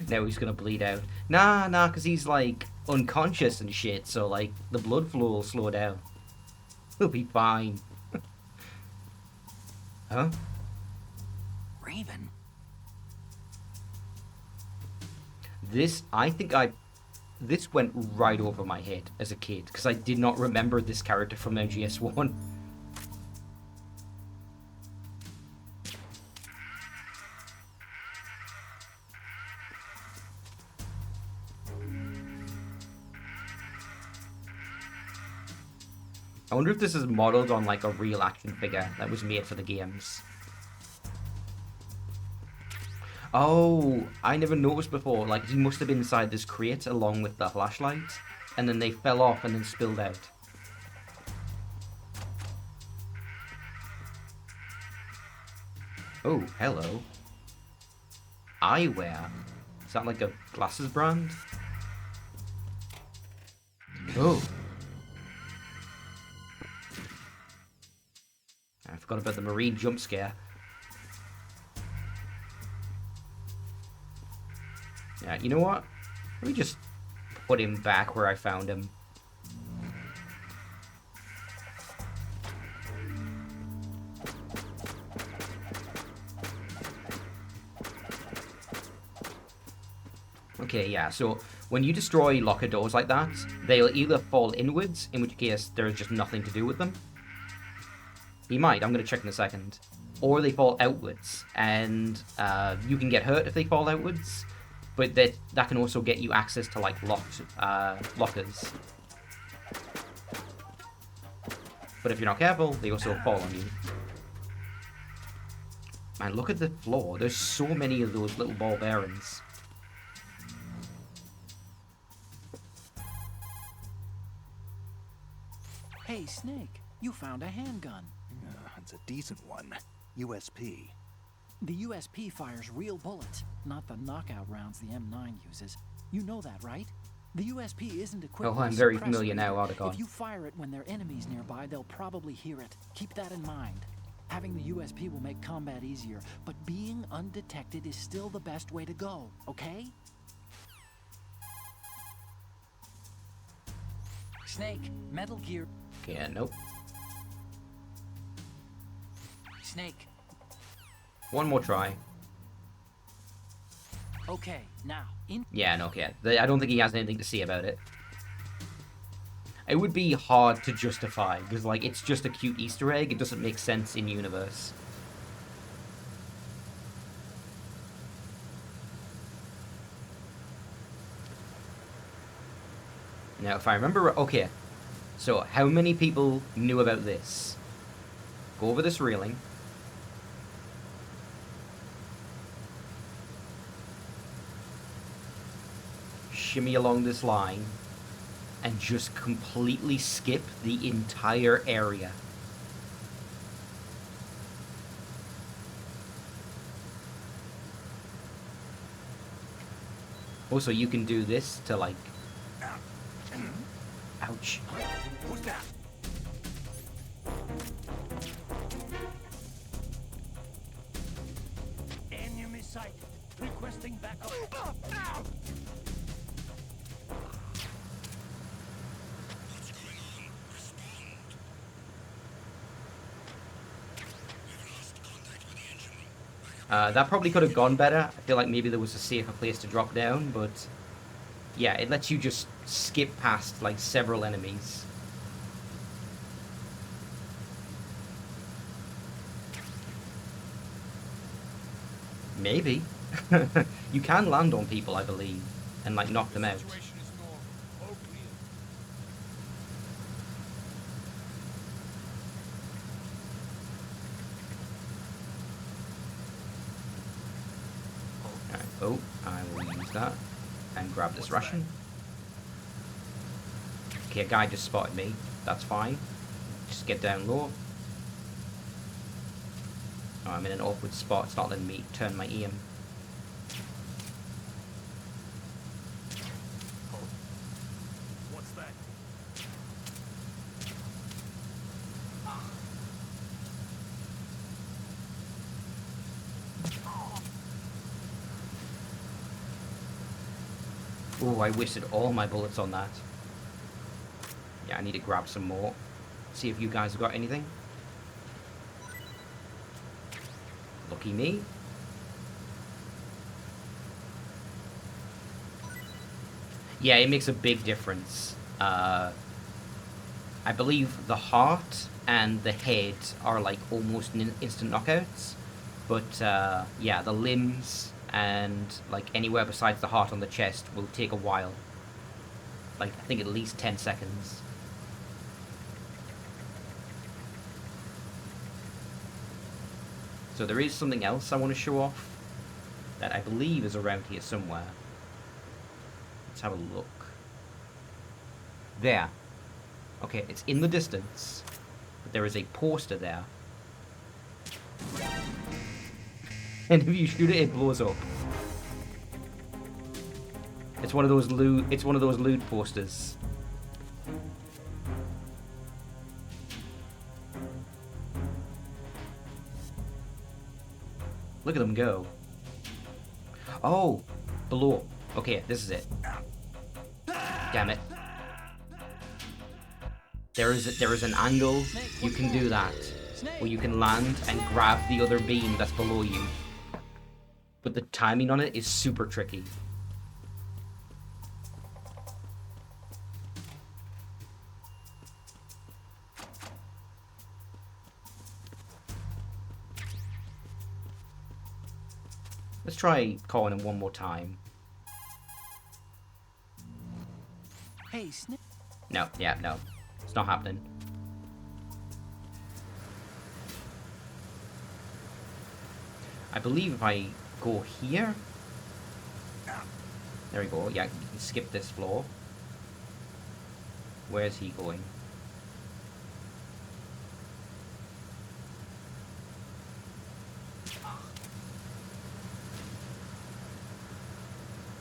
Now he's gonna bleed out. Nah, because he's like unconscious and shit. So like the blood flow will slow down. He'll be fine. Huh? Raven. This went right over my head as a kid because I did not remember this character from MGS1. I wonder if this is modeled on like a real action figure that was made for the games. Oh, I never noticed before. Like, he must have been inside this crate along with the flashlight, and then they fell off and then spilled out. Oh, hello. Eyewear. Is that like a glasses brand? Oh. I forgot about the marine jump scare. Yeah, you know what? Let me just put him back where I found him. Okay, yeah, so when you destroy locker doors like that, they'll either fall inwards, in which case there's just nothing to do with them. He might, I'm going to check in a second. Or they fall outwards, and you can get hurt if they fall outwards, but that can also get you access to, like, lockers. But if you're not careful, they also fall on you. Man, look at the floor. There's so many of those little ball bearings. Hey, Snake, you found a handgun. It's a decent one. USP. The USP fires real bullets, not the knockout rounds the M9 uses. You know that, right? The USP isn't equipped with Oh, a I'm very suppressor familiar now, either. Otacon. If you fire it when there are enemies nearby, they'll probably hear it. Keep that in mind. Having the USP will make combat easier, but being undetected is still the best way to go, okay? Snake, Metal Gear. Okay, nope. Snake. One more try. Okay, now, Yeah, no, okay. I don't think he has anything to say about it. It would be hard to justify, because, like, it's just a cute Easter egg. It doesn't make sense in universe. Now, if I remember... Okay. So, how many people knew about this? Go over this railing. Shimmy along this line. And just completely skip the entire area. Also, you can do this to, like... Ouch. Who's that? Enemy sighted. Requesting backup. Ow! That probably could have gone better. I feel like maybe there was a safer place to drop down, but... Yeah, it lets you just skip past, like, several enemies. Maybe. You can land on people, I believe, and, like, knock them out. Alright, oh, I will use that. And grab this ration. Okay, a guy just spotted me. That's fine. Just get down low. Oh, I'm in an awkward spot. It's not letting me turn my aim. What's that? Oh, I wasted all my bullets on that. Yeah, I need to grab some more. See if you guys have got anything. Lucky me. Yeah, it makes a big difference. I believe the heart and the head are like almost instant knockouts. But yeah, the limbs and like anywhere besides the heart on the chest will take a while. Like, I think at least 10 seconds. So there is something else I want to show off that I believe is around here somewhere. Let's have a look. There. Okay, it's in the distance, but there is a poster there. And if you shoot it, it blows up. It's one of those loot posters. Look at them go. Oh, below. Okay, this is it. Damn it. There is an angle you can do that, where you can land and grab the other beam that's below you. But the timing on it is super tricky. Let's try calling him one more time. Hey, Snake. No, yeah, no. It's not happening. I believe if I go here... There we go. Yeah, you can skip this floor. Where's he going?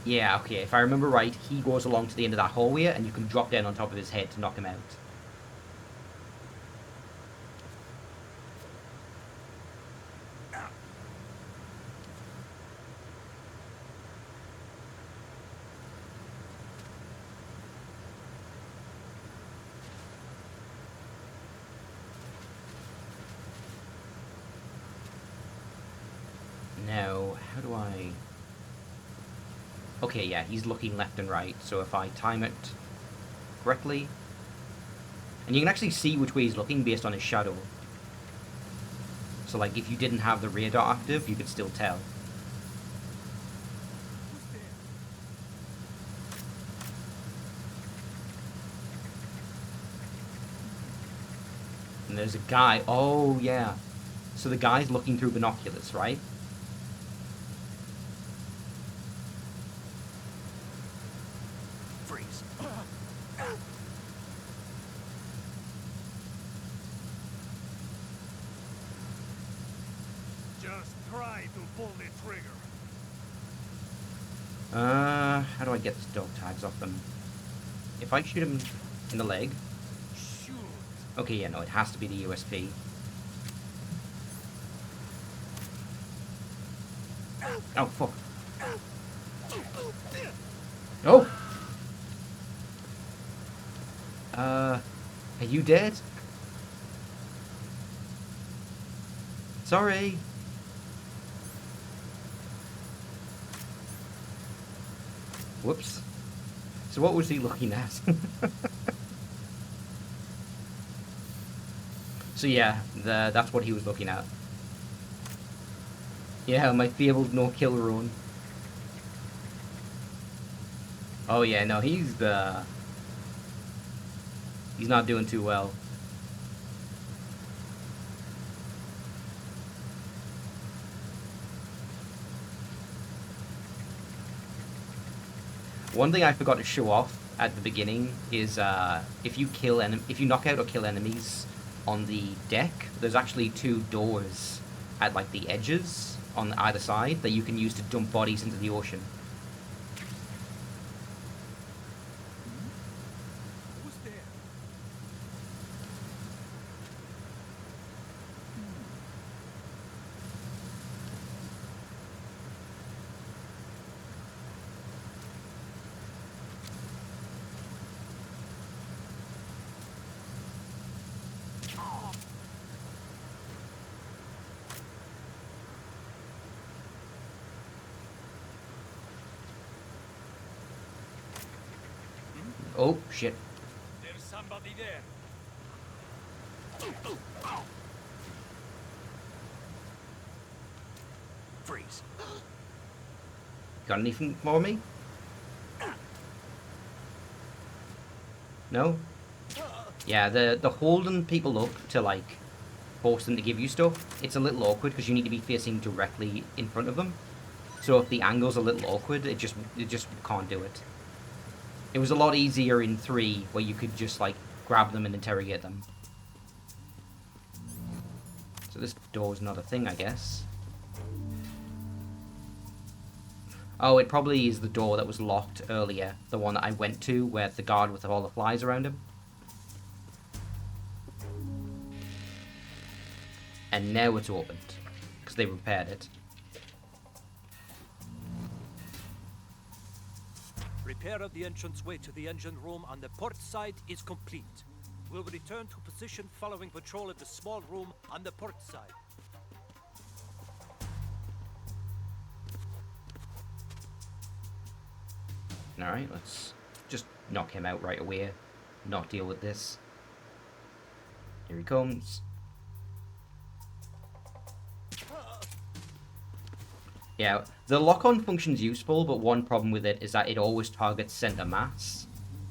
Yeah, okay, if I remember right, he goes along to the end of that hallway and you can drop down on top of his head to knock him out. Now, how do I... Okay, yeah, he's looking left and right, so if I time it correctly... And you can actually see which way he's looking based on his shadow. So, like, if you didn't have the radar active, you could still tell. And there's a guy... Oh, yeah. So the guy's looking through binoculars, right? Freeze. Just try to pull the trigger. How do I get the dog tags off them? If I shoot him in the leg... Shoot. Okay, yeah, no, it has to be the USP. Oh, fuck. Oh! Are you dead? Sorry. Whoops. So what was he looking at? So yeah, that's what he was looking at. Yeah, my fabled no-kill run. Oh yeah, no, he's not doing too well. One thing I forgot to show off at the beginning is if you knock out or kill enemies on the deck, there's actually 2 doors at like the edges on either side that you can use to dump bodies into the ocean. Who's there? Oh, shit. There's somebody there. Freeze. Got anything for me? No? Yeah, the holding people up to, like, force them to give you stuff, it's a little awkward because you need to be facing directly in front of them. So if the angle's a little awkward, it just can't do it. It was a lot easier in 3, where you could just, like, grab them and interrogate them. So this door's not a thing, I guess. Oh, it probably is the door that was locked earlier. The one that I went to, where the guard with all the flies around him. And now it's opened. Because they repaired it. Repair of the entranceway to the engine room on the port side is complete. We'll return to position following patrol of the small room on the port side. Alright, let's just knock him out right away. Not deal with this. Here he comes. Yeah, the lock-on function's useful, but one problem with it is that it always targets center mass.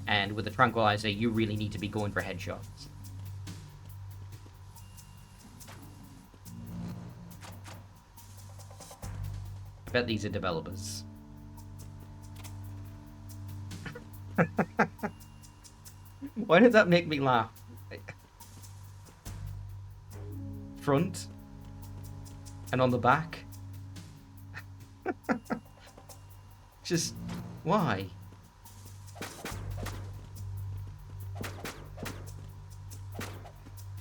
And with the tranquilizer, you really need to be going for headshots. I bet these are developers. Why did that make me laugh? Front. And on the back. Just, why?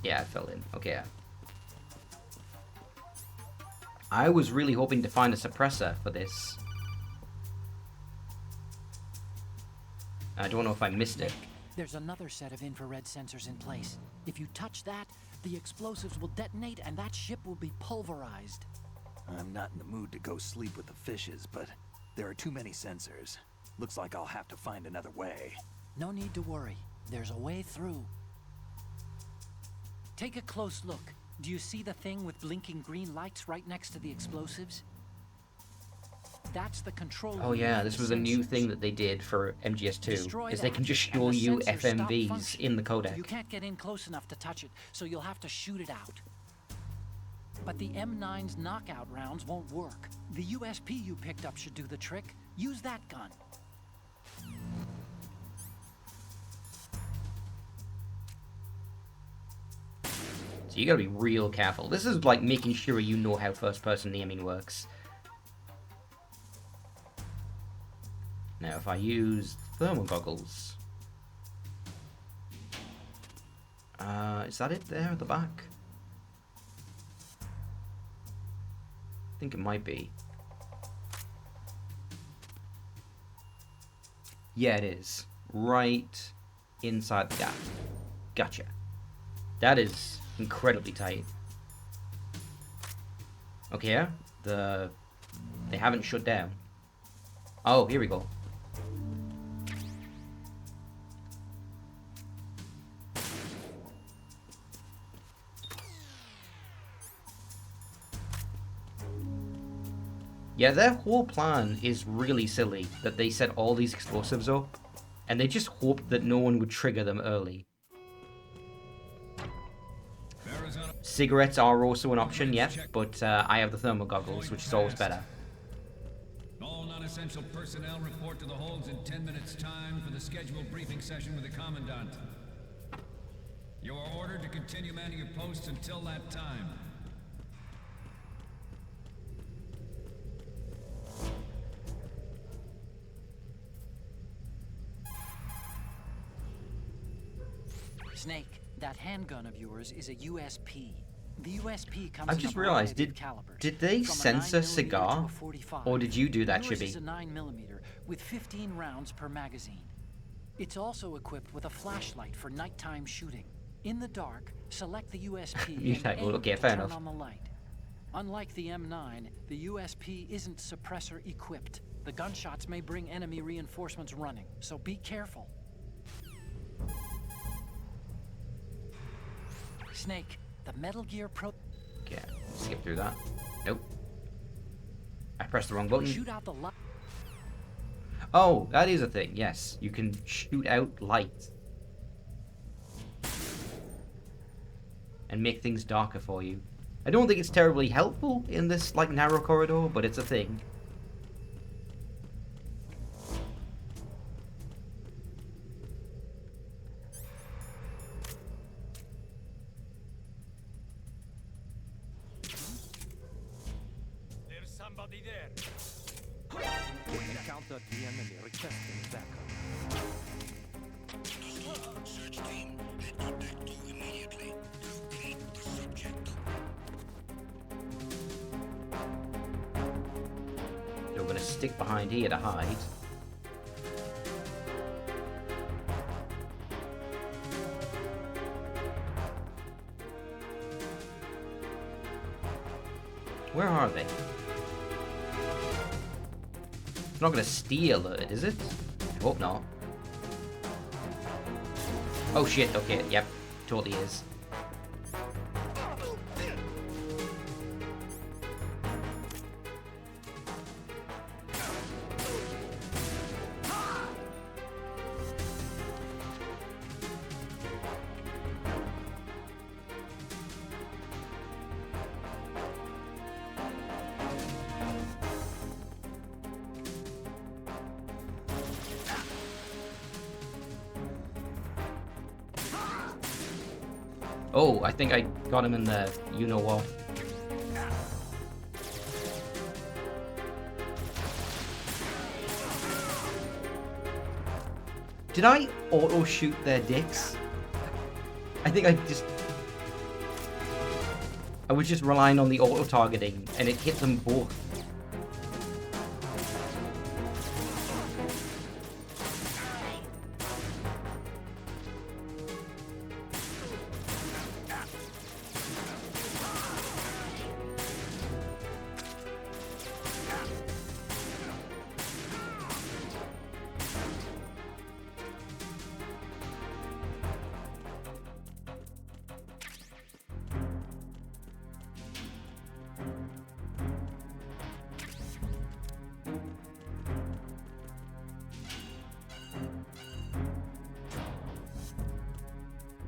Yeah, I fell in. Okay. I was really hoping to find a suppressor for this. I don't know if I missed it. There's another set of infrared sensors in place. If you touch that, the explosives will detonate and that ship will be pulverized. I'm not in the mood to go sleep with the fishes, but there are too many sensors. Looks like I'll have to find another way. No need to worry. There's a way through. Take a close look. Do you see the thing with blinking green lights right next to the explosives? That's the control. Oh yeah, this was a new sensors. thing that they did for MGS2, Destroy is they can that, just and show the you sensors stop FMVs functioning. in the codec. You can't get in close enough to touch it, so you'll have to shoot it out. But the M9's knockout rounds won't work. The USP you picked up should do the trick. Use that gun. So you gotta be real careful. This is like making sure you know how first-person aiming works. Now, if I use thermal goggles... is that it there at the back? I think it might be. Yeah, it is. Right inside the gap. Gotcha. That is incredibly tight. Okay, yeah. They haven't shut down. Oh, here we go. Yeah, their whole plan is really silly, that they set all these explosives up, and they just hoped that no one would trigger them early. Cigarettes are also an option, yeah, but I have the thermal goggles, which is always better. All non-essential personnel report to the holds in 10 minutes' time for the scheduled briefing session with the Commandant. You are ordered to continue manning your posts until that time. Snake, that handgun of yours is a USP. The USP comes I've in just a realized, variety of calibers, did they from a censor 9mm cigar? to a 45. Or did you do that, Yours Chibi? is a 9mm with 15 rounds per magazine. It's also equipped with a flashlight for nighttime shooting. In the dark, select the USP You and type, aim okay, to fair turn enough. on the light. Unlike the M9, the USP isn't suppressor equipped. The gunshots may bring enemy reinforcements running, so be careful. Snake, the Metal Gear Pro... Okay, skip through that. Nope. I pressed the wrong button. Shoot out the light. Oh, that is a thing, yes. You can shoot out light. And make things darker for you. I don't think it's terribly helpful in this, like, narrow corridor, but it's a thing. There's somebody there. Encountered the enemy requesting backup. Search team, head to Deck 2 immediately. Locate the subject. So we're gonna stick behind here to hide. Where are they? It's not gonna steal it, is it? I hope not. Oh shit, okay, yep, totally is. Oh, I think I got him in the you-know-what. Did I auto-shoot their dicks? I think I was just relying on the auto-targeting, and it hit them both.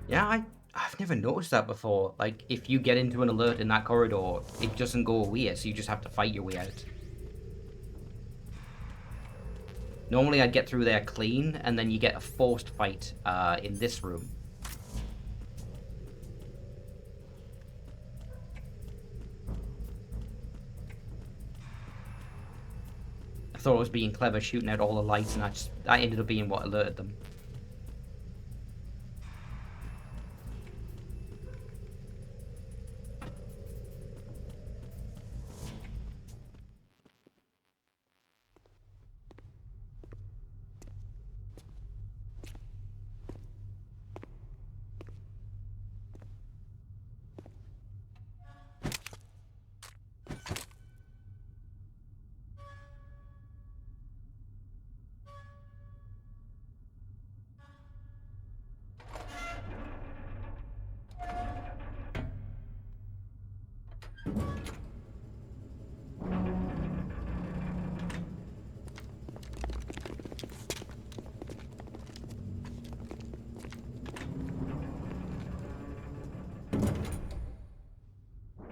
Yeah, I've never noticed that before. Like, if you get into an alert in that corridor, it doesn't go away, so you just have to fight your way out. Normally I'd get through there clean, and then you get a forced fight in this room. I thought I was being clever shooting out all the lights, and that ended up being what alerted them.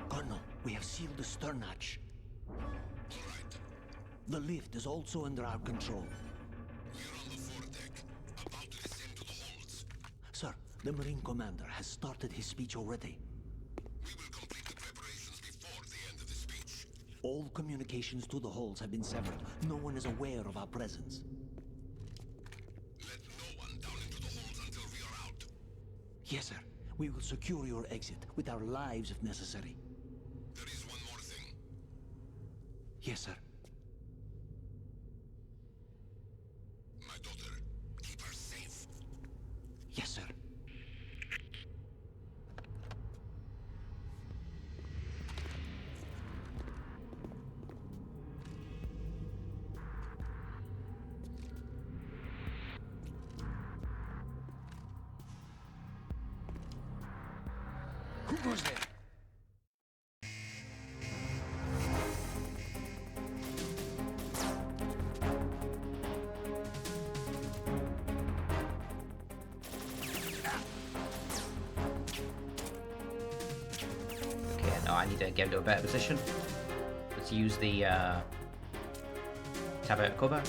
Colonel, we have sealed the stern hatch. The lift is also under our control. We're on the foredeck, about to descend to the holds. Sir, the Marine Commander has started his speech already. We will complete the preparations before the end of the speech. All communications to the holds have been severed. No one is aware of our presence. Let no one down into the holds until we are out. Yes, sir. We will secure your exit with our lives if necessary. There is one more thing. Yes, sir. My daughter, keep her safe. Yes, sir. goes there? Okay, no, I need to get into a better position. Let's use the tab out cover.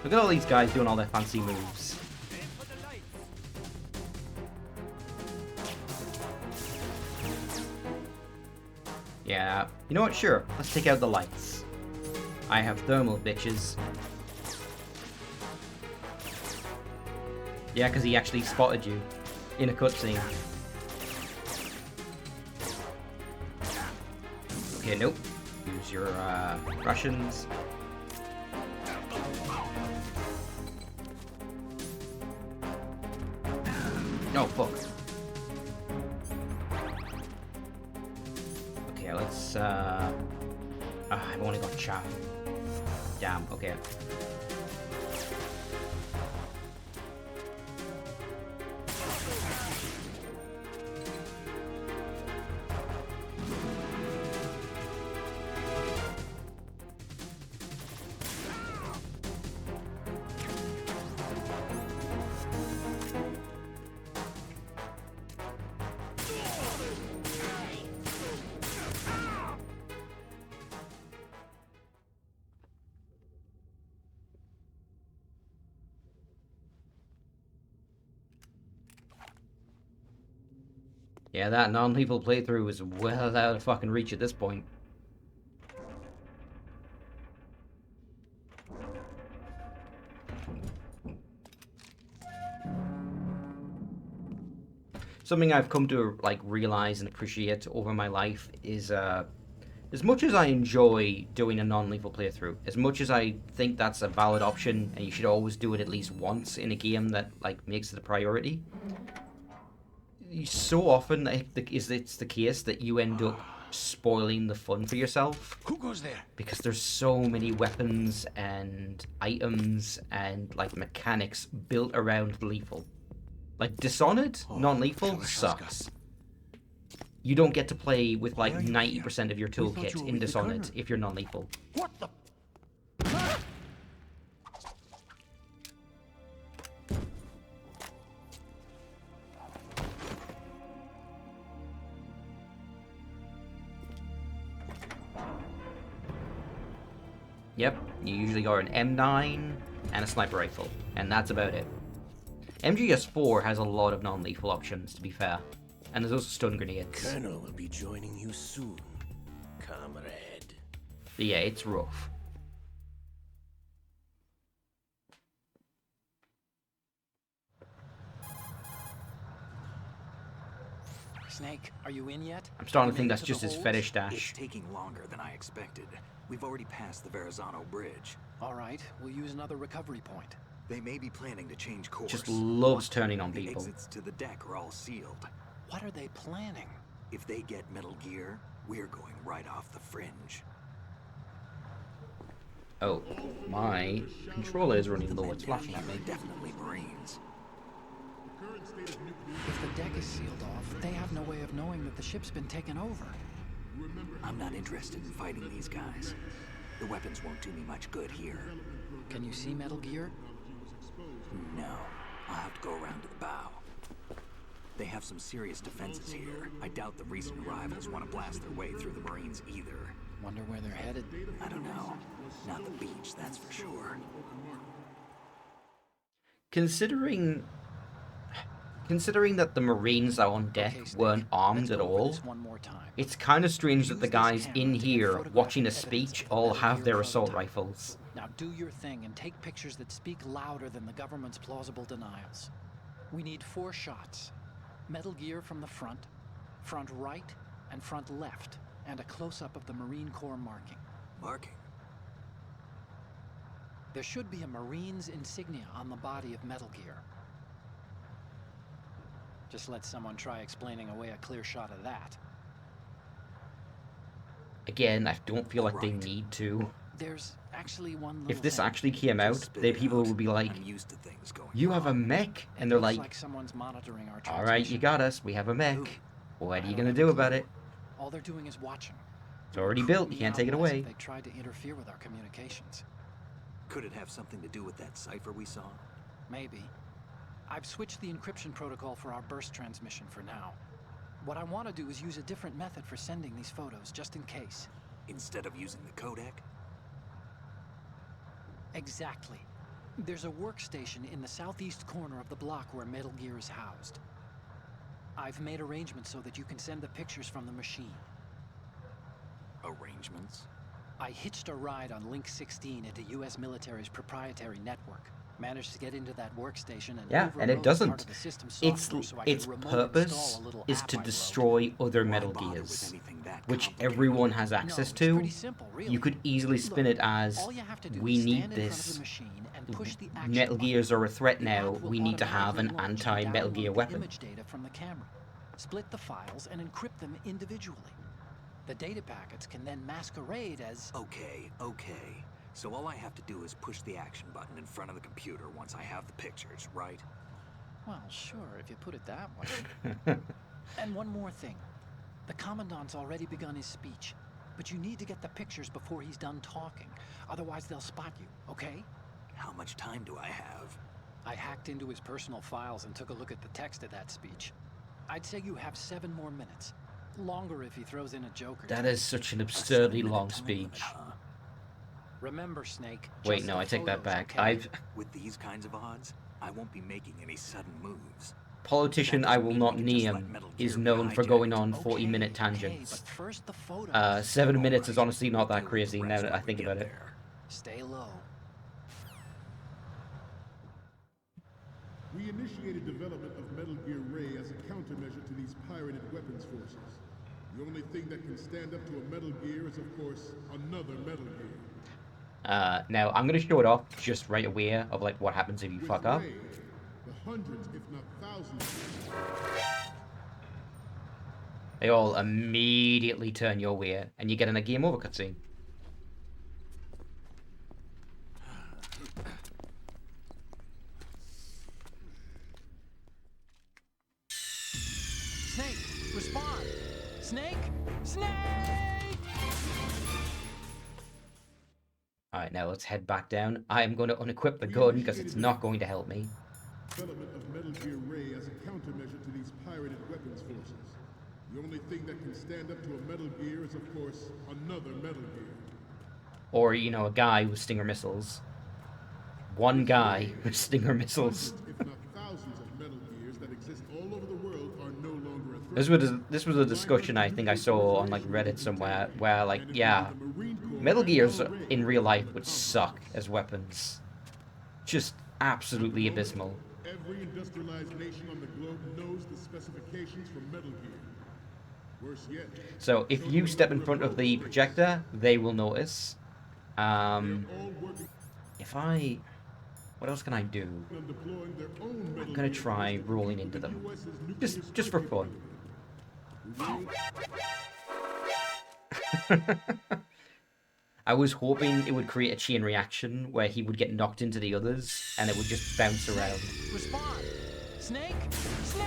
Look at all these guys doing all their fancy moves. Yeah, you know what? Sure, let's take out the lights. I have thermal, bitches. Yeah, because he actually spotted you in a cutscene. Okay, nope. Use your Russians. No, fuck. Okay, let's I've only got chaff. Damn, okay. Yeah, that non-lethal playthrough is well out of fucking reach at this point. Something I've come to like realize and appreciate over my life is as much as I enjoy doing a non-lethal playthrough, as much as I think that's a valid option and you should always do it at least once in a game that like makes it a priority, so often it's the case that you end up spoiling the fun for yourself. Who goes there? Because there's so many weapons and items and like mechanics built around lethal. Like Dishonored, non-lethal sucks. You don't get to play with like 90% of your toolkit in Dishonored if you're non-lethal. What the? Yep, you usually got an M9 and a sniper rifle, and that's about it. MGS4 has a lot of non-lethal options, to be fair. And there's also stun grenades. Colonel will be joining you soon, comrade. But yeah, it's rough. Snake, are you in yet? I'm starting to think Made it that's to just the his holds? fetish It's dash. taking longer than I expected. We've already passed the Verrazano Bridge. All right, we'll use another recovery point. They may be planning to change course. Just loves turning on The people. exits to the deck are all sealed. What are they planning? If they get Metal Gear, we're going right off the fringe. Oh, my controller is running The low. men It's down flashing at here me. are definitely Marines. If the deck is sealed off, they have no way of knowing that the ship's been taken over. I'm not interested in fighting these guys. The weapons won't do me much good here. Can you see Metal Gear? No, I'll have to go around to the bow. They have some serious defenses here. I doubt the recent arrivals want to blast their way through the Marines either. Wonder where they're headed. I don't know. Not the beach, that's for sure. Considering that the Marines out on deck Okay, Snake, weren't armed let's at go over all, this one more time. it's kind of strange that the Use this guys camera in to get here photographic watching a evidence speech of the all Metal have Gear their assault prototype. rifles. Now do your thing and take pictures that speak louder than the government's plausible denials. We need 4 shots. Metal Gear from the front right, and front left, and a close-up of the Marine Corps marking. Marking? There should be a Marine's insignia on the body of Metal Gear. Just let someone try explaining away a clear shot of that. Again, I don't feel like they Right. need to. There's actually one little If this thing. actually came out, Spit the it people out. would be like, I'm used to things going you have a wrong. mech? And they're Looks like, someone's monitoring our all right, you got us. We have a mech. What are you gonna do about it? All they're doing is watching. It's already built. You can't take it away. They tried to interfere with our communications. Could it have something to do with that cipher we saw? Maybe. I've switched the encryption protocol for our burst transmission for now. What I want to do is use a different method for sending these photos, just in case. Instead of using the codec? Exactly. There's a workstation in the southeast corner of the block where Metal Gear is housed. I've made arrangements so that you can send the pictures from the machine. Arrangements? I hitched a ride on Link 16 into U.S. military's proprietary network. Managed to get into that workstation and Yeah, and it overrode doesn't. part of the system software so I could Its remote purpose install a little is app to I wrote. destroy other Why Metal bother with Gears, anything that which complicated? everyone has access No, it's to. pretty simple, really. You could easily spin Look, it as, all you have to do we is need stand in front of this. the machine and push the action Metal button. Gears are a threat The now. app will We need to have an automatically launch and anti-Metal Gear download weapon. the image data from the camera, split the files, and encrypt them individually. The data packets can then masquerade as... Okay. So all I have to do is push the action button in front of the computer once I have the pictures, right? Well, sure, if you put it that way. And one more thing. The Commandant's already begun his speech, but you need to get the pictures before he's done talking. Otherwise, they'll spot you, okay? How much time do I have? I hacked into his personal files and took a look at the text of that speech. I'd say you have 7 more minutes. Longer if he throws in a joke or That two. is such an absurdly 7-minute long time limit, speech. huh? Remember, Snake. Wait, just no, the I take that photos, back. okay? With these kinds of odds, I won't be making any sudden moves. Politician That I doesn't will mean not we can just let name Metal is Gear be known for going hijacked. on Okay, 40-minute okay, tangents. but first the photos. 7 minutes Alright, is honestly not we'll that deal with crazy the now rest that when I we think get about it. there. Stay low. We initiated development of Metal Gear Ray as a countermeasure to these pirated weapons forces. The only thing that can stand up to a Metal Gear is, of course, another Metal Gear. Now, I'm going to show it off just right away of like what happens if you With fuck up. Ray, the hundreds, if not thousands, They all immediately turn your way, and you get in a game over cutscene. Snake, respond! Snake! Snake! Alright, now let's head back down. I am going to unequip the gun because it's not going to help me. development of Metal Gear Ray as a countermeasure to these pirated weapons forces. The only thing that can stand up to a Metal Gear is, of course, another Metal Gear. Or, you know, a guy with Stinger missiles. One guy with Stinger missiles. Hundreds, if not thousands, of Metal Gears that exist all over the world are no longer a threat. This was a discussion I think I saw on like Reddit somewhere where like, yeah, Metal Gears in real life would suck as weapons. Just absolutely abysmal. Every industrialized nation on the globe knows the specifications for Metal Gear. Worse yet, So if you step in front of the projector, they will notice. all working If I... What else can I do? on deploying their own Metal I'm gonna Gear try rolling into them. US's nuclear Just for fun. I was hoping it would create a chain reaction where he would get knocked into the others and it would just bounce around. Respond! Snake! Snake!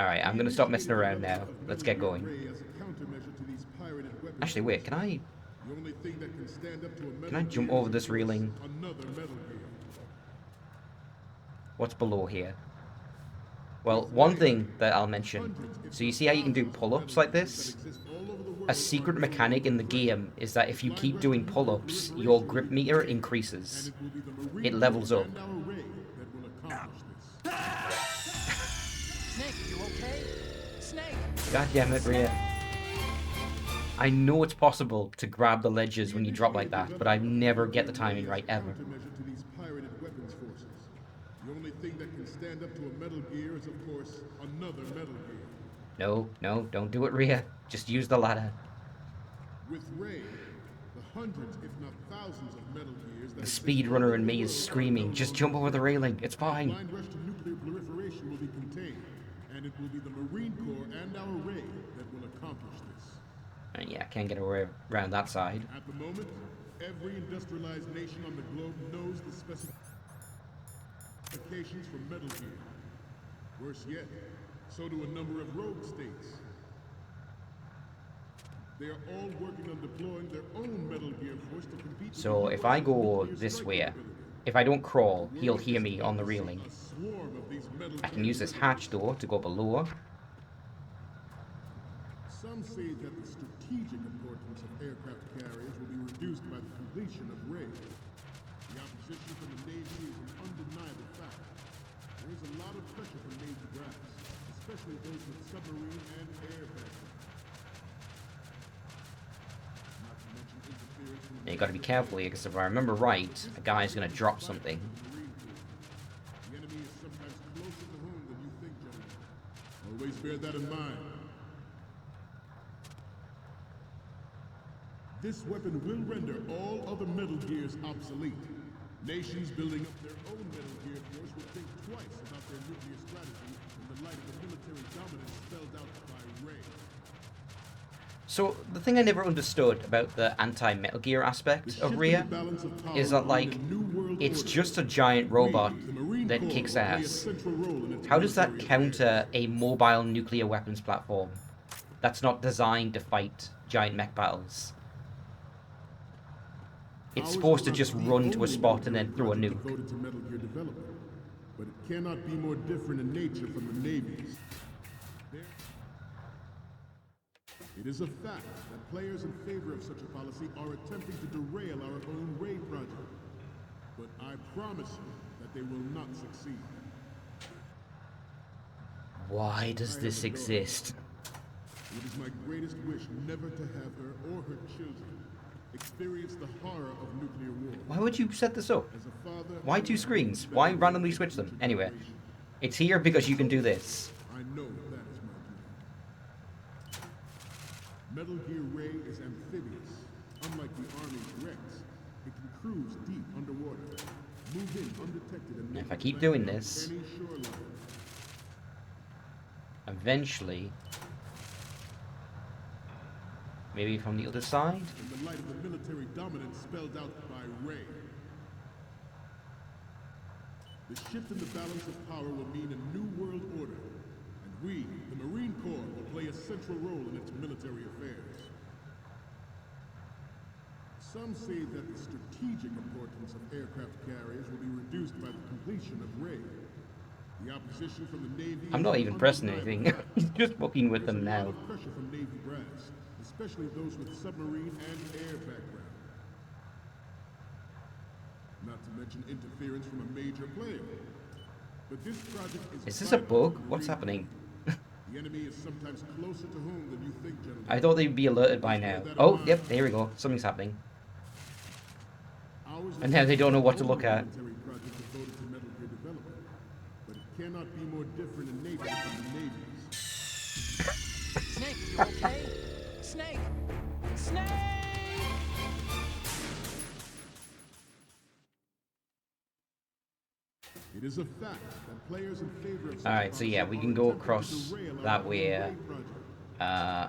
Alright, I'm gonna stop messing around now. Let's get going. Ray as a countermeasure to these pirated weapons. Actually, wait, can I... The only thing that can stand up to a Metal Can I jump Gear over is, this of course, railing? Another Metal Gear. What's below here? Well, one thing that I'll mention. So you see how you can do pull-ups like this? A secret mechanic in the game is that if you keep doing pull-ups, your grip meter increases. It will be the Marine It levels up. and our Ray that will accomplish this. Snake, you okay? Snake! God damn it, Rhea. I know it's possible to grab the ledges when you drop like that, but I never get the timing right, ever. Countermeasure to these pirated weapons forces. The only thing that can stand up to a Metal Gear is, of course, another Metal Gear. No, don't do it, Rhea. Just use the ladder. With Ray, the hundreds, if not thousands, of Metal Gears that The speedrunner in me is screaming, just jump over the railing, it's the fine. blind rush to nuclear proliferation will be contained, and it will be the Marine Corps and our Ray that will accomplish this. Yeah, can't get around that side. At the moment, every industrialized nation on the globe knows the specifications for Metal Gear. Worse yet, so do a number of rogue states. They are all working on deploying their own Metal Gear force to compete. So if I go this way, if I don't crawl, he'll hear me on the railing. I can use this hatch door to go below. Some say that the strategic importance of aircraft carriers will be reduced by the completion of Ray. The opposition from the Navy is an undeniable fact. There is a lot of pressure from Navy brass, especially those with submarine and air background. Not to mention interference from You gotta be careful here, because if I remember right, a guy's gonna drop something. the enemy is sometimes closer to home than you think, gentlemen. Always bear that in mind. This weapon will render all other Metal Gears obsolete. Nations building up their own Metal Gear force will think twice about their nuclear strategy in the light of the military dominance spelled out by Ray. So, the thing I never understood about the anti-Metal Gear aspect of Rhea is that, like, it's just a giant robot that kicks ass. How does that counter a mobile nuclear weapons platform that's not designed to fight giant mech battles? It's supposed to just run to a spot and then throw a nuke. Devoted to Metal Gear development, but it cannot be more different in nature from the Navy's. It is a fact that players in favor of such a policy are attempting to derail our own Ray project. But I promise you that they will not succeed. Why does this exist? It is my greatest wish never to have her or her children experience the horror of nuclear war. Why would you set this up? As a father, Why two screens? Why randomly switch them? Anyway, it's here because you can do this. I know that is my duty. Metal Gear Ray is amphibious. Unlike the Army's Rex, it can cruise deep underwater, move in undetected, and If I keep doing this, any shoreline. eventually, maybe from the other side? In the light of the military dominance spelled out by Ray. The shift in the balance of power will mean a new world order, and we, the Marine Corps, will play a central role in its military affairs. Some say that the strategic importance of aircraft carriers will be reduced by the completion of Ray. The opposition from the Navy... I'm not even pressing anything. He's just fucking with them There's a lot now. of pressure from Navy brass, especially those with submarine and air background. Not to mention interference from a major player. But this project Is this a bug? What's happening? The enemy is sometimes closer to home than you think, gentlemen. I thought they'd be alerted by now. Oh, yep, there we go. Something's happening. And now they don't know what to look at. Military project devoted to Metal Gear development, but it cannot be more different in nature from the Navy's. Snake, you okay? Snake! Snake! It is a fact that players in favor of... Alright, so yeah, we can go across that way. But I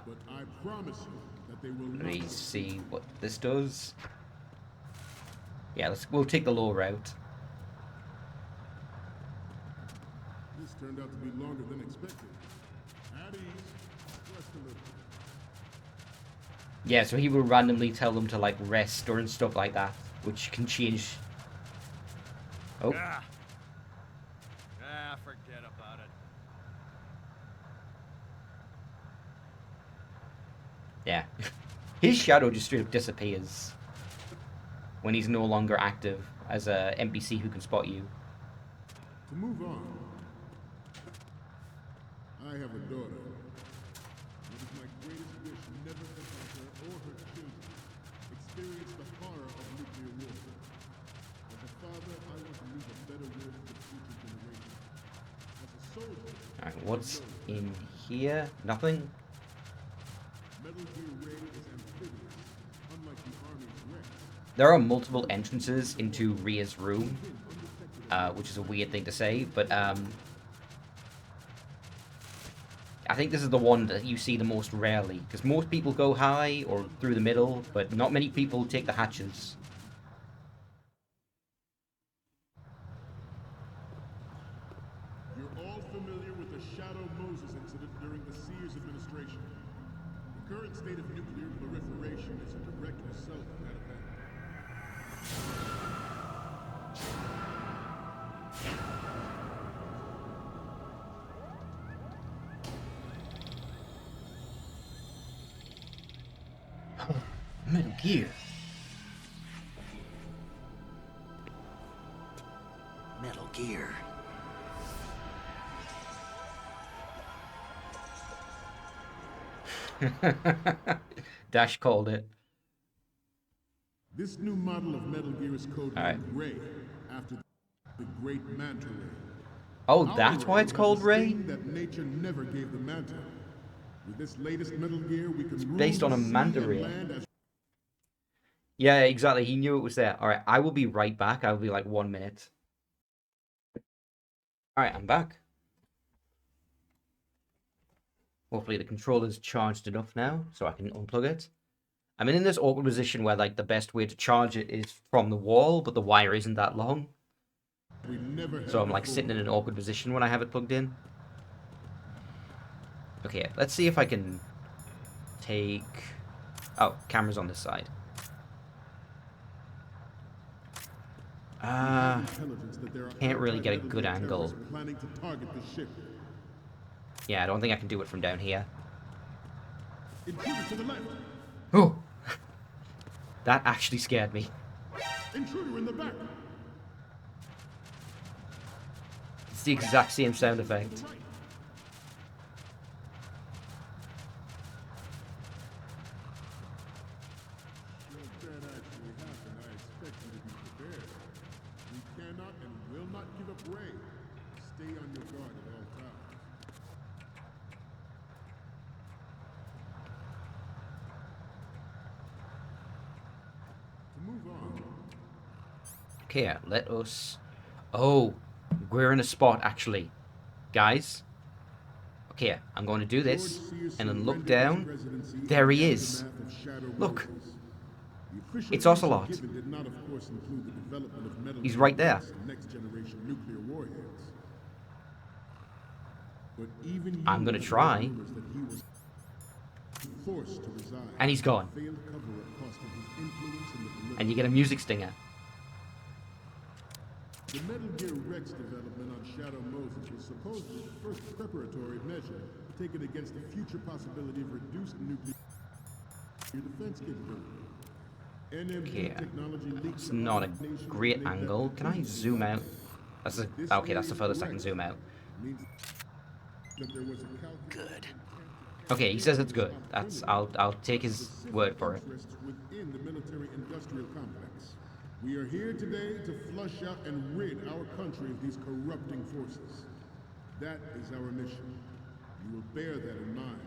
promise you that they will Let not me see what this does. Yeah, we'll take the low route. This turned out to be longer than expected. At ease, rest a little. Yeah, so he will randomly tell them to like rest or and stuff like that, which can change. Oh, Forget about it. yeah. His shadow just straight up disappears when he's no longer active as a NPC who can spot you. To move on, I have a daughter. It is my greatest wish never to have her or her children experience the horror of nuclear warfare. As a father, I want to leave a better will for the future generation. As a soldier, Alright, what's in here? Nothing? Metal Gear Ray is amphibious, unlike the Army's Rex. There are multiple entrances into Rhea's room, which is a weird thing to say, but I I think this is the one that you see the most rarely, because most people go high or through the middle, but not many people take the hatches. You're all familiar with the Shadow Moses incident during the Sears administration. The current state of nuclear proliferation is a direct result of that event. Metal Gear. Metal Gear. Dash called it. This new model of Metal Gear is codenamed Ray, after the great Manta Ray. Oh, Our that's why Ray it's has called a Ray? sting that nature never gave the Manta. With this latest Metal Gear, we can rule Based on the a sea Manta and Ray. land as Yeah, exactly. He knew it was there. Alright, I will be right back. I will be like 1 minute. Alright, I'm back. Hopefully the controller's charged enough now, so I can unplug it. I'm in this awkward position where like the best way to charge it is from the wall, but the wire isn't that long. we never had So I'm like before. sitting in an awkward position when I have it plugged in. Okay, let's see if I can take... Oh, camera's on this side. Intelligence that there are Can't really get a anti-Metal good Gear angle. terrorists planning to target the ship. Yeah, I don't think I can do it from down here. Intruder to the left. Oh! That actually scared me. Intruder in the back. It's the exact same sound effect. Should that actually happen, I expect you to be prepared. We cannot and will not give up Ray. Stay on your guard at all times. To move on, Okay, let us... Oh, we're in a spot, actually. Guys. Okay, I'm going to do this, and then look down. There he is. Look. It's Ocelot. He's right there. I'm gonna try. And he's gone. And you get a music stinger. The Metal Gear Rex development on Shadow Moses was supposedly the first preparatory measure taken against the future possibility of reduced nuclear defense capability. Okay, it's not a great angle. Can I zoom out? That's the, okay, that's the furthest I can zoom out. Good. Okay, he says it's good. That's I'll take his word for it. Within the military-industrial complex. We are here today to flush out and rid our country of these corrupting forces. That is our mission. You will bear that in mind.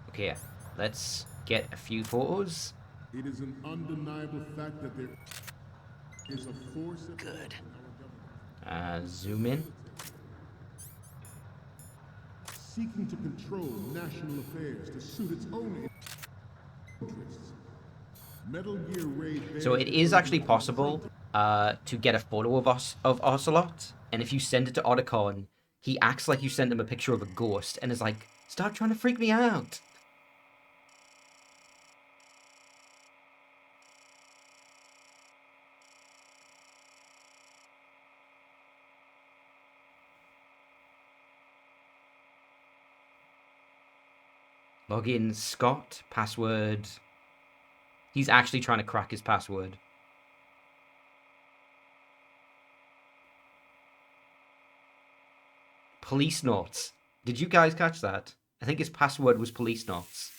Okay, let's get a few photos. It is an undeniable fact that there is a force at Good. Zoom in. seeking to control national affairs to suit its own interests. Metal Gear Raid. So it is actually possible to get a photo of Ocelot, and if you send it to Otacon, he acts like you sent him a picture of a ghost, and is like, "Stop trying to freak me out." Login Scott, password. He's actually trying to crack his password. Police notes. Did you guys catch that? I think his password was police notes.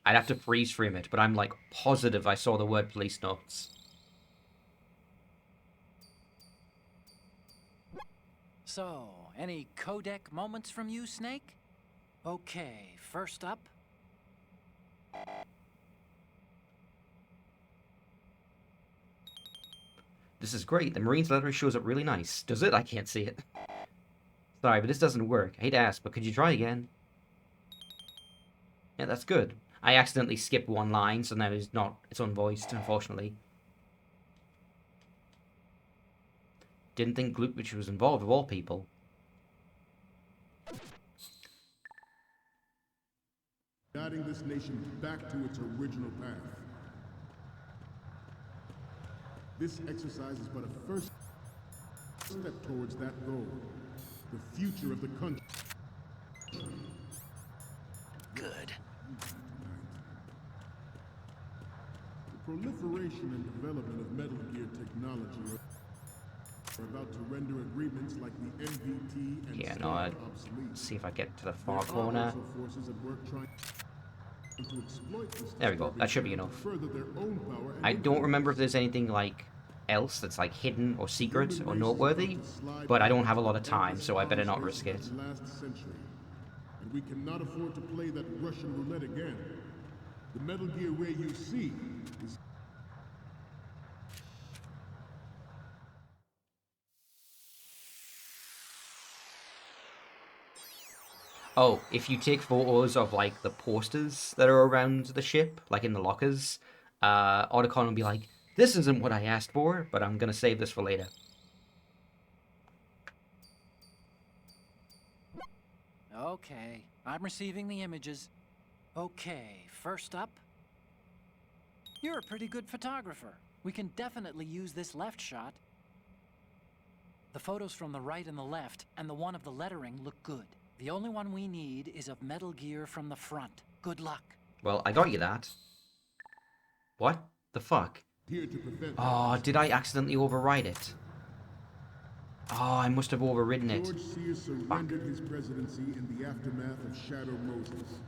I'd have to freeze frame it, but I'm like positive I saw the word police notes. So, any codec moments from you, Snake? Okay, first up. This is great. The Marine's letter shows up really nice. Does it? I can't see it. Sorry, but this doesn't work. I hate to ask, but could you try again? Yeah, that's good. I accidentally skipped one line, so now it's unvoiced, unfortunately. Didn't think Glutwich was involved, of all people. Guiding this nation back to its original path. This exercise is but a first step towards that goal. The future of the country. Good. The proliferation and development of Metal Gear technology are about to render agreements like the NPT and Yeah, no, START I'd obsolete. see if I get to the There far are corner. also forces at work trying to exploit this There we go. That should be disturbing enough. to further their own power and I don't influence. remember if there's anything like else that's like hidden or secret Human or race is noteworthy, about to slide but I don't back have a to lot the of time, endless so I better not arms risk race it. of the last century. And we cannot afford to play that Russian roulette again. The Metal Gear Ray you see is Oh, if you take photos of like the posters that are around the ship, like in the lockers, Otacon will be like, "This isn't what I asked for, but I'm gonna save this for later." Okay, I'm receiving the images. Okay, first up. You're a pretty good photographer. We can definitely use this left shot. The photos from the right and the left, and the one of the lettering look good. The only one we need is of Metal Gear from the front. Good luck. Well, I got you that. What the fuck? here to prevent Oh, that. did I accidentally overwrite it? Oh, I must have overwritten it. George Sears surrendered his presidency in the aftermath of Shadow Moses.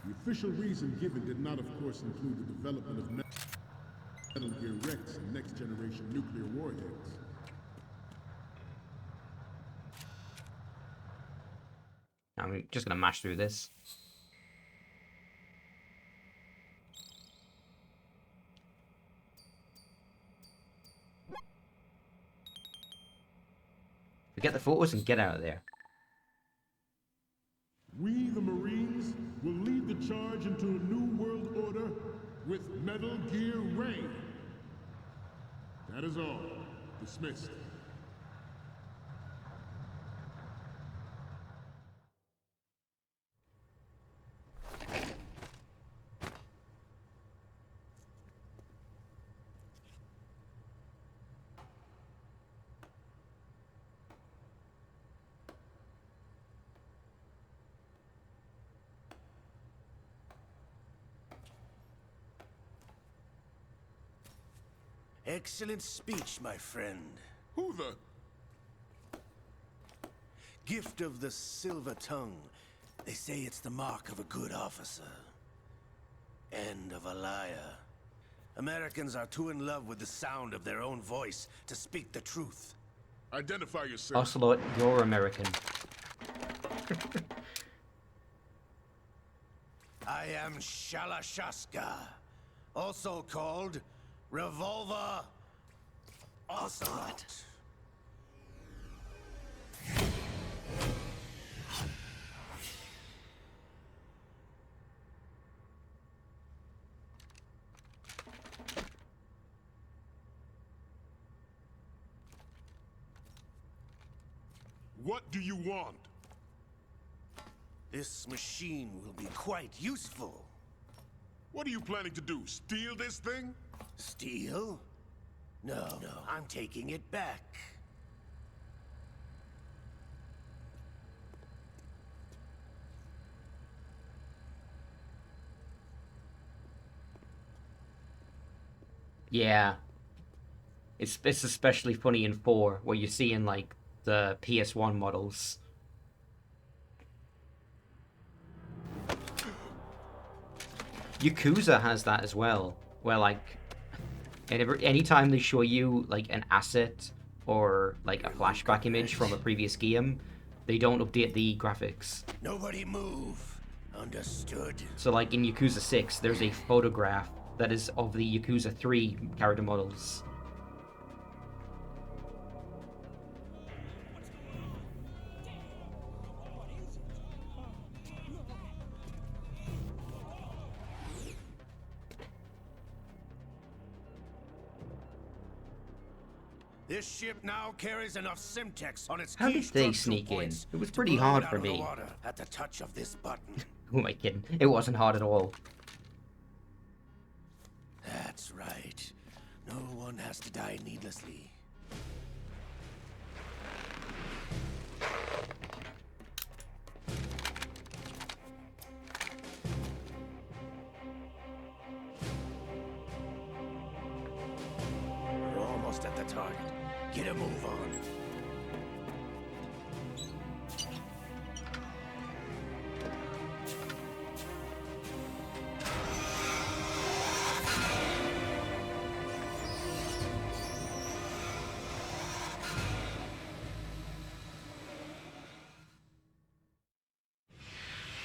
The official reason given did not, of course, include the development of Metal Gear Rex and next-generation nuclear warheads. I'm just gonna mash through this. Forget the photos and get out of there. We, the Marines, will lead the charge into a new world order with Metal Gear Ray. That is all. Dismissed. Excellent speech, my friend. Who the... Gift of the silver tongue. They say it's the mark of a good officer. And of a liar. Americans are too in love with the sound of their own voice to speak the truth. Identify yourself. Ocelot, you're American. I am Shalashaska, also called Revolver Ocelot. What do you want? This machine will be quite useful. What are you planning to do? Steal this thing? Steal? No, I'm taking it back. Yeah. It's especially funny in 4, where you're seeing, like, the PS1 models. Yakuza has that as well, where, like, anytime they show you, like, an asset or, like, a flashback image from a previous game, they don't update the graphics. Nobody move. Understood. So, like, in Yakuza 6, there's a photograph that is of the Yakuza 3 character models. This ship now carries enough Simtex on its How key did they structural sneak in? points It was to pretty blow hard it out for of the me. water at the touch of this button. Who am I kidding? It wasn't hard at all. That's right. No one has to die needlessly. We're almost at the target. Get a move on.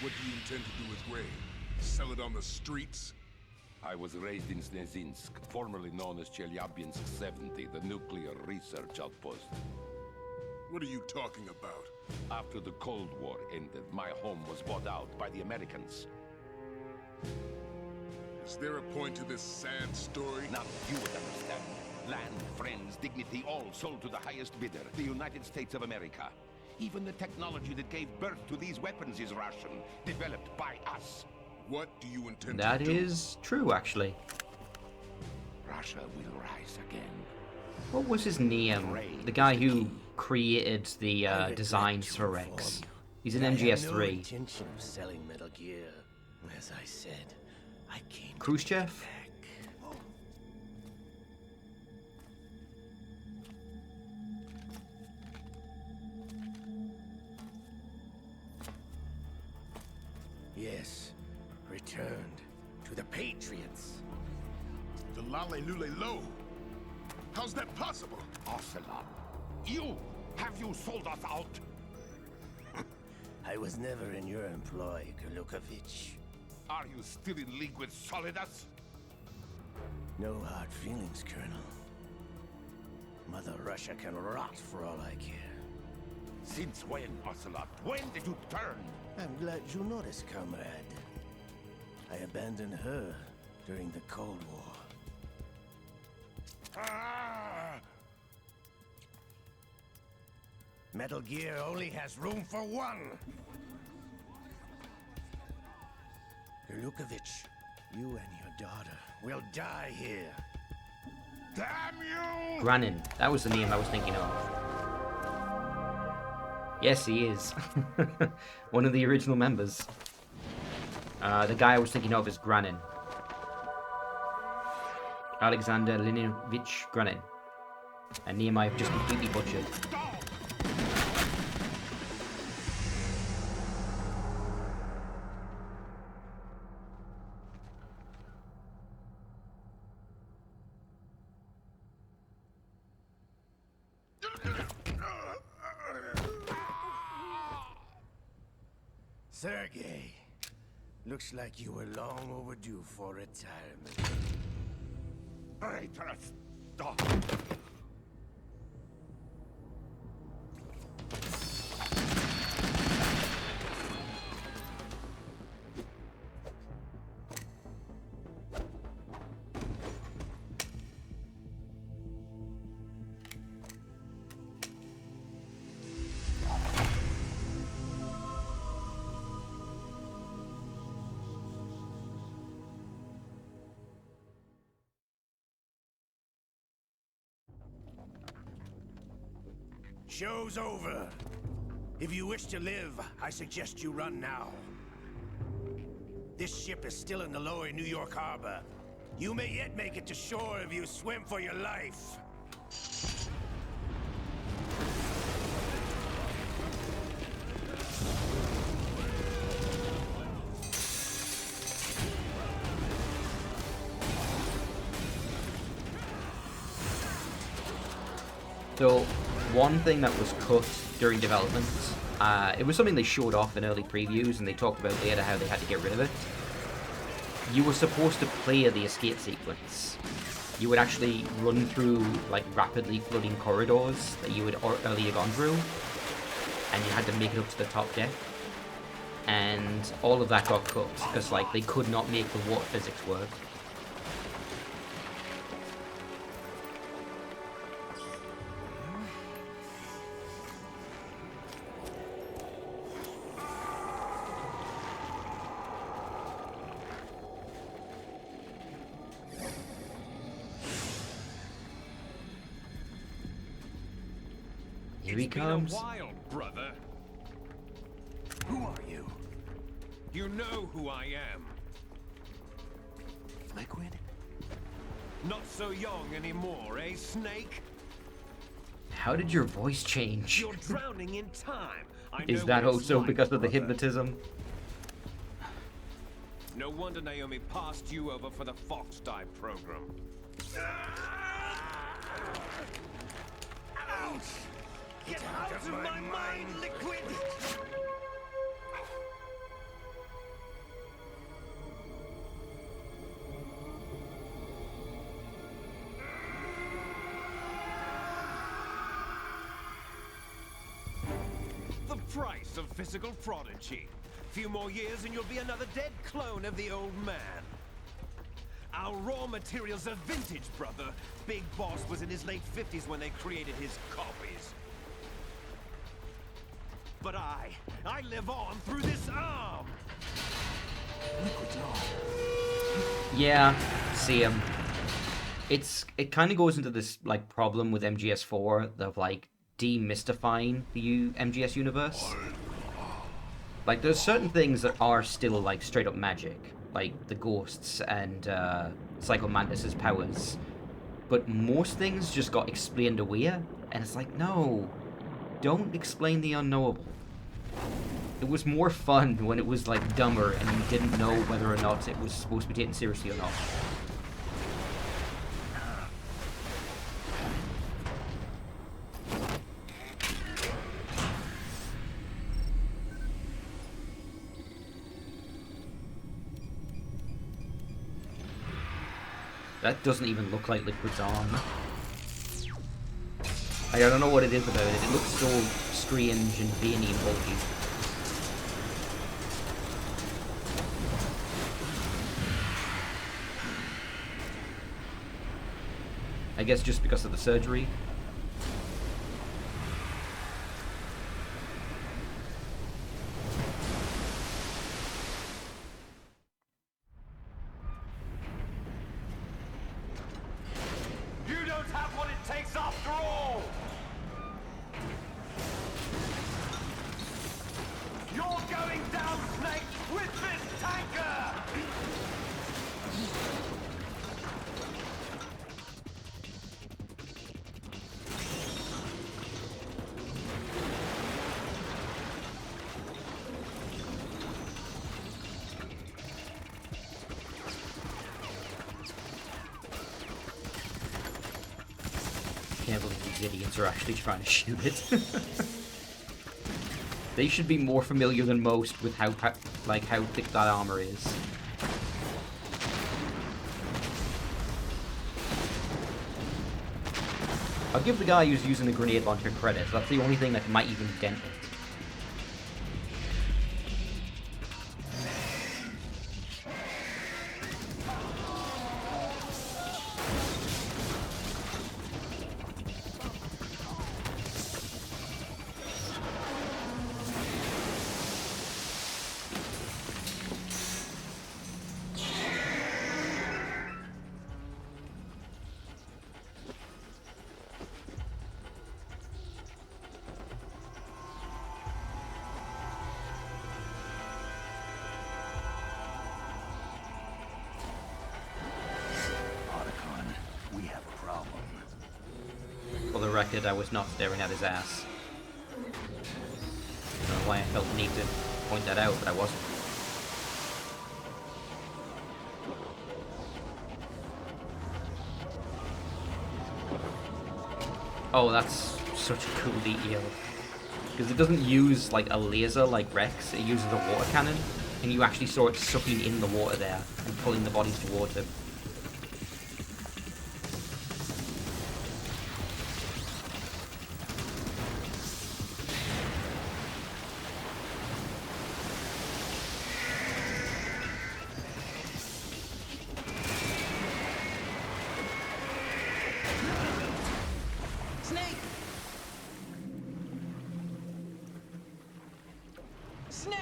What do you intend to do with Ray? Sell it on the streets? I was raised in Snezinsk, formerly known as Chelyabinsk 70, the nuclear research outpost. What are you talking about? After the Cold War ended, my home was bought out by the Americans. Is there a point to this sad story? Now you would understand. Land, friends, dignity, all sold to the highest bidder, the United States of America. Even the technology that gave birth to these weapons is Russian, developed by us. What do you intend That to do? is true, actually. Russia will rise again. What was his name? The guy who created the designs for Rex. He's in I have no MGS3. intention of selling Metal Gear. As I said, I came to Khrushchev? back. Yes, returned to the Patriots. The Lale Lule Lo? How's that possible? Ocelot, have you sold us out? I was never in your employ, Golukovich. Are you still in league with Solidus? No hard feelings, Colonel. Mother Russia can rot for all I care. Since when, Ocelot? When did you turn? I'm glad you noticed, comrade. I abandoned her during the Cold War. Ah! Metal Gear only has room for one! Golukovich, you and your daughter will die here. Damn you! Granin. That was the name I was thinking of. Yes, he is. One of the original members. The guy I was thinking of is Granin. Alexander Leonidovich Granin. A name I've just completely butchered. Sergei, looks like you were long overdue for retirement. Traitorous dog! Show's over. If you wish to live, I suggest you run now. This ship is still in the lower New York harbor. You may yet make it to shore if you swim for your life. So, one thing that was cut during development, it was something they showed off in early previews, and they talked about later how they had to get rid of it. You were supposed to play the escape sequence. You would actually run through like rapidly flooding corridors that you had earlier gone through, and you had to make it up to the top deck. And all of that got cut because like they could not make the water physics work. Here he comes. It's been a while, brother. Who are you? You know who I am. Liquid? Not so young anymore, eh, Snake? How did your voice change? You're drowning in time. Is that also because of the hypnotism? No wonder Naomi passed you over for the Fox Die program. Ouch! Get out of my mind, Liquid! The price of physical prodigy. Few more years and you'll be another dead clone of the old man. Our raw materials are vintage, brother. Big Boss was in his late 50s when they created his copies. But I live on through this arm. Liquid's on. Yeah, see him. It kind of goes into this like problem with MGS4 of like demystifying the MGS universe. Like there's certain things that are still like straight up magic, like the ghosts and Psycho Mantis's powers. But most things just got explained away, and it's like, no, don't explain the unknowable. It was more fun when it was like dumber and you didn't know whether or not it was supposed to be taken seriously or not. That doesn't even look like Liquid's arm. I don't know what it is about it. It looks so strange and veiny and bulky. I guess just because of the surgery. You don't have what it takes after all! You're going down, Snake, with this tanker! Can't believe these idiots are actually trying to shoot it. They should be more familiar than most with how thick that armor is. I'll give the guy who's using the grenade launcher credit. That's the only thing that might even dent it. For the record, I was not staring at his ass. I don't know why I felt the need to point that out, but I wasn't. Oh, that's such a cool detail. Because it doesn't use like a laser like Rex, it uses a water cannon, and you actually saw it sucking in the water there and pulling the bodies towards him. Snake! Snake!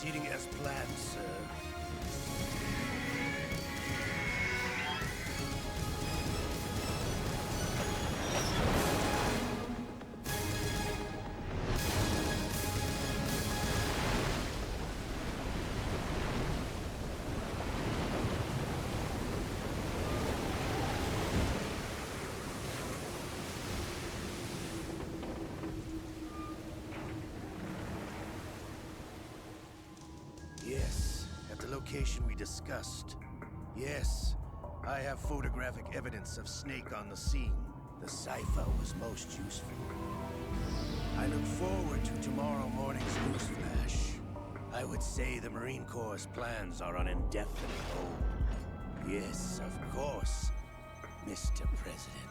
proceeding as planned, sir. Yes, at the location we discussed. Yes, I have photographic evidence of Snake on the scene. The cipher was most useful. I look forward to tomorrow morning's news flash. I would say the Marine Corps' plans are on indefinite hold. Yes, of course, Mr. President.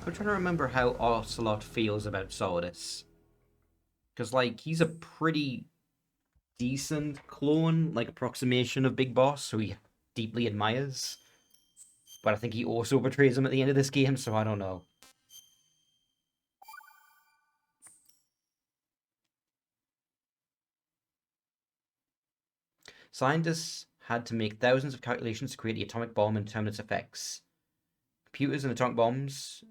I'm trying to remember how Ocelot feels about Sordis. Because, like, he's a pretty decent clone, like, approximation of Big Boss, who he deeply admires. But I think he also betrays him at the end of this game, so I don't know. Scientists had to make thousands of calculations to create the atomic bomb and determine its effects. Computers and atomic bombs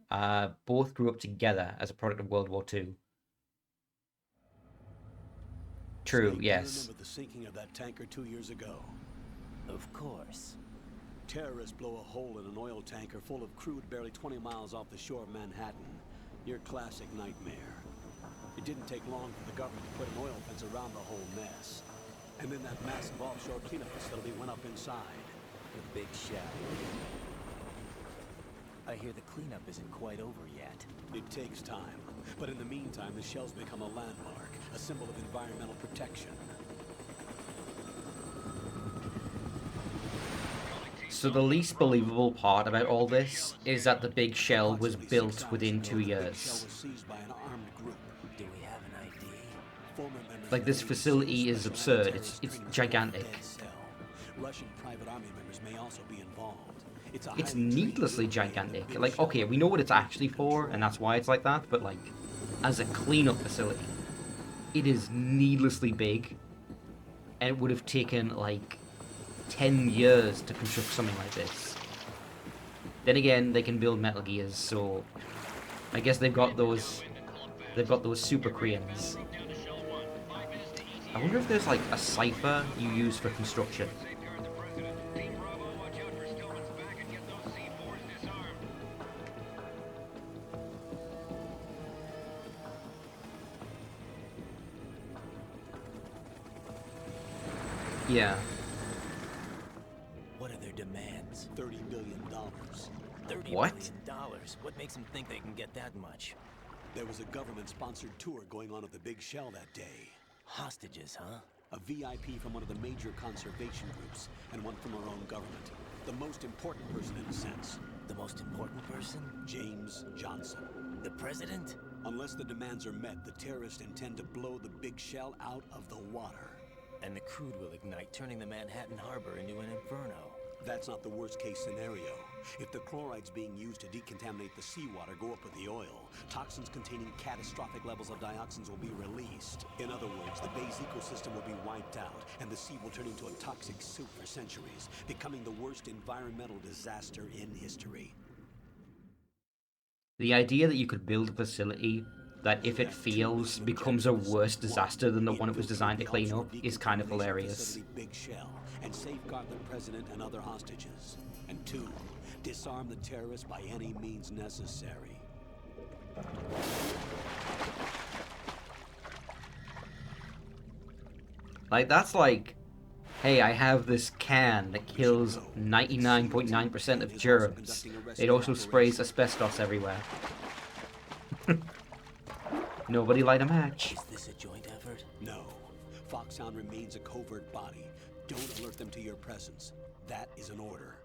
both grew up together as a product of World War II. True, Snake, yes. Do you remember the sinking of that tanker 2 years ago? Of course. Terrorists blow a hole in an oil tanker full of crude barely 20 miles off the shore of Manhattan. Your classic nightmare. It didn't take long for the government to put an oil fence around the whole mess. And then that massive offshore cleanup facility went up inside. The big shell. I hear the cleanup isn't quite over yet. It takes time. But in the meantime, the shell's become a landmark, a symbol of environmental protection. So the least believable part about all this is that the big shell was built within 2 years. Do we have an ID? Like, this facility is absurd. It's gigantic. Russian private army members may also be involved. It's needlessly gigantic. Like, okay, we know what it's actually for, and that's why it's like that, but, like, as a cleanup facility, it is needlessly big, and it would have taken, like, 10 years to construct something like this. Then again, they can build Metal Gears, so I guess they've got those super cranes. I wonder if there's, like, a cipher you use for construction. Yeah. What are their demands? $30 billion. $30 What? billion? What makes them think they can get that much? There was a government-sponsored tour going on at the Big Shell that day. Hostages, huh? A VIP from one of the major conservation groups, and one from our own government. The most important person in a sense. The most important person? James Johnson. The president? Unless the demands are met, the terrorists intend to blow the Big Shell out of the water. And the crude will ignite, turning the Manhattan Harbor into an inferno. That's not the worst-case scenario. If the chlorides being used to decontaminate the seawater go up with the oil, toxins containing catastrophic levels of dioxins will be released. In other words, the bay's ecosystem will be wiped out, and the sea will turn into a toxic soup for centuries, becoming the worst environmental disaster in history. The idea that you could build a facility that, if it fails, becomes a worse disaster than the one it was designed to clean up is kind of hilarious. Big Shell, and safeguard the president and other hostages. And 2, disarm the terrorists by any means necessary. Like, that's like, hey, I have this can that kills 99.9% of germs. It also sprays asbestos everywhere. Nobody light a match. Is this a joint effort? No. Foxhound remains a covert body. Don't alert them to your presence. That is an order.